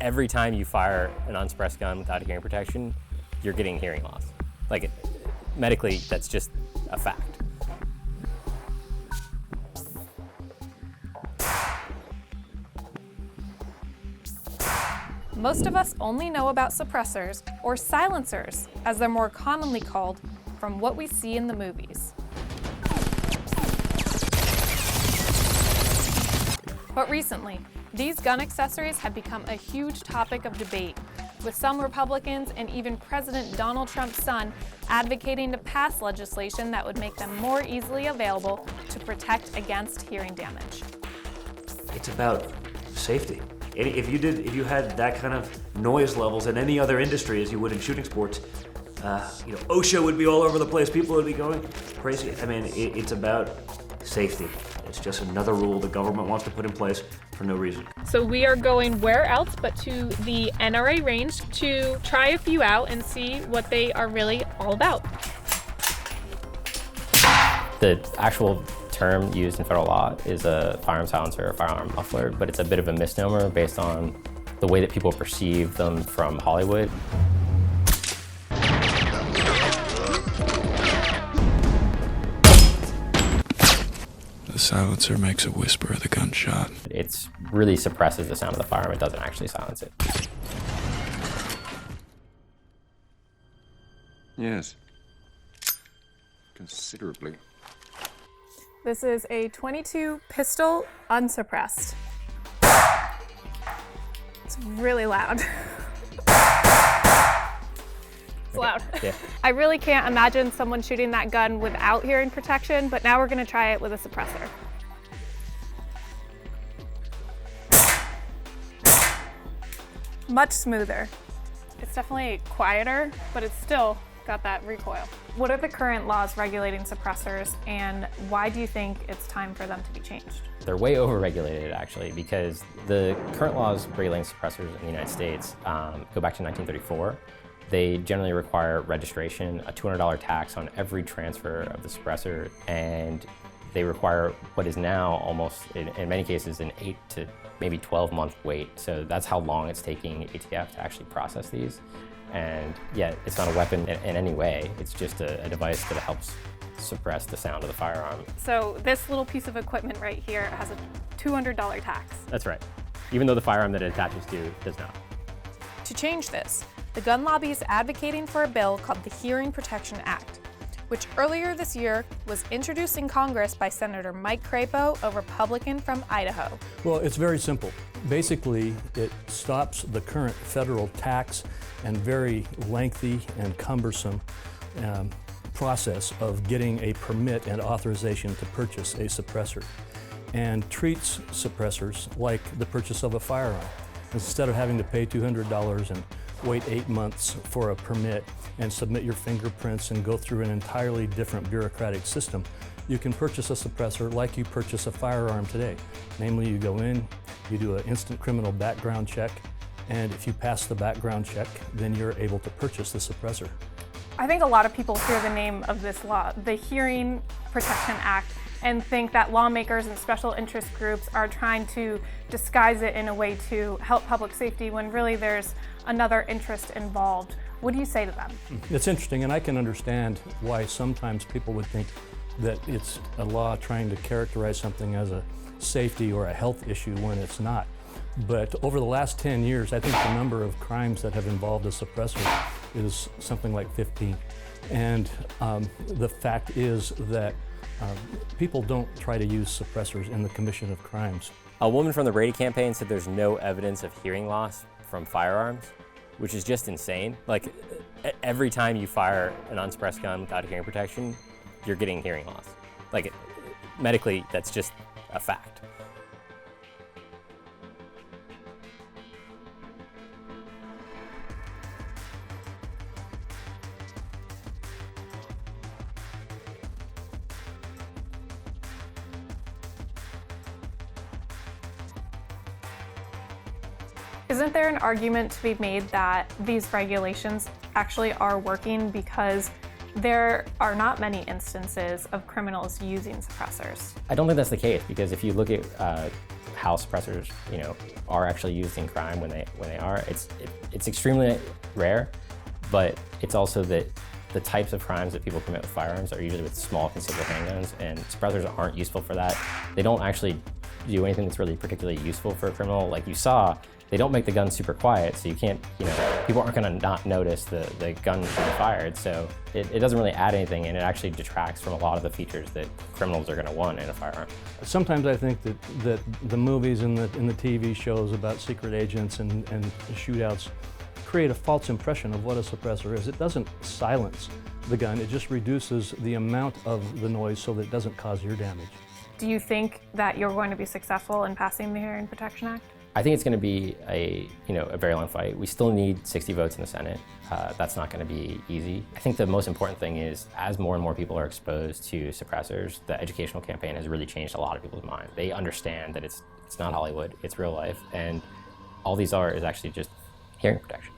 every time you fire an unsuppressed gun without hearing protection, you're getting hearing loss. Like, medically, that's just a fact. Most of us only know about suppressors, or silencers, as they're more commonly called, from what we see in the movies. But recently, these gun accessories have become a huge topic of debate, with some Republicans and even President Donald Trump's son advocating to pass legislation that would make them more easily available to protect against hearing damage. It's about safety. If you had that kind of noise levels in any other industry as you would in shooting sports, OSHA would be all over the place. People would be going crazy. I mean, it's about safety. It's just another rule the government wants to put in place for no reason. So we are going where else but to the NRA range to try a few out and see what they are really all about. The actual term used in federal law is a firearm silencer or firearm muffler, but it's a bit of a misnomer based on the way that people perceive them from Hollywood. The silencer makes a whisper of the gunshot. It really suppresses the sound of the firearm. It doesn't actually silence it. Yes. Considerably. This is a .22 pistol unsuppressed. It's really loud. It's loud. Yeah. I really can't imagine someone shooting that gun without hearing protection, but now we're gonna try it with a suppressor. Much smoother. It's definitely quieter, but it's still got that recoil. What are the current laws regulating suppressors, and why do you think it's time for them to be changed? They're way overregulated, actually, because the current laws regulating suppressors in the United States go back to 1934. They generally require registration, a $200 tax on every transfer of the suppressor, and they require what is now almost, in many cases, an 8 to maybe 12-month wait. So that's how long it's taking ATF to actually process these. And yeah, it's not a weapon in any way. It's just a device that helps suppress the sound of the firearm. So this little piece of equipment right here has a $200 tax. That's right. Even though the firearm that it attaches to does not. To change this, the gun lobby is advocating for a bill called the Hearing Protection Act, which earlier this year was introduced in Congress by Senator Mike Crapo, a Republican from Idaho. Well, it's very simple. Basically, it stops the current federal tax and very lengthy and cumbersome process of getting a permit and authorization to purchase a suppressor, and treats suppressors like the purchase of a firearm. Instead of having to pay $200 and wait 8 months for a permit and submit your fingerprints and go through an entirely different bureaucratic system, you can purchase a suppressor like you purchase a firearm today. Namely, you go in, you do an instant criminal background check, and if you pass the background check, then you're able to purchase the suppressor. I think a lot of people hear the name of this law, the Hearing Protection Act, and think that lawmakers and special interest groups are trying to disguise it in a way to help public safety when really there's another interest involved. What do you say to them? It's interesting, and I can understand why sometimes people would think that it's a law trying to characterize something as a safety or a health issue when it's not. But over the last 10 years, I think the number of crimes that have involved a suppressor is something like 15. And the fact is that people don't try to use suppressors in the commission of crimes. A woman from the Brady campaign said there's no evidence of hearing loss from firearms, which is just insane. Like, every time you fire an unsuppressed gun without hearing protection, you're getting hearing loss. Like, medically, that's just a fact. Isn't there an argument to be made that these regulations actually are working because there are not many instances of criminals using suppressors. I don't think that's the case, because if you look at how suppressors, are actually used in crime when they are, it's extremely rare, but it's also that the types of crimes that people commit with firearms are usually with small concealable handguns, and suppressors aren't useful for that. They don't actually do anything that's really particularly useful for a criminal. Like you saw, they don't make the gun super quiet, so you can't, people aren't gonna not notice the gun being fired, so it doesn't really add anything, and it actually detracts from a lot of the features that criminals are gonna want in a firearm. Sometimes I think that the movies and the TV shows about secret agents and shootouts create a false impression of what a suppressor is. It doesn't silence the gun, it just reduces the amount of the noise so that it doesn't cause ear damage. Do you think that you're going to be successful in passing the Hearing Protection Act? I think it's going to be a very long fight. We still need 60 votes in the Senate. That's not going to be easy. I think the most important thing is, as more and more people are exposed to suppressors, the educational campaign has really changed a lot of people's minds. They understand that it's not Hollywood, it's real life, and all these are is actually just hearing protection.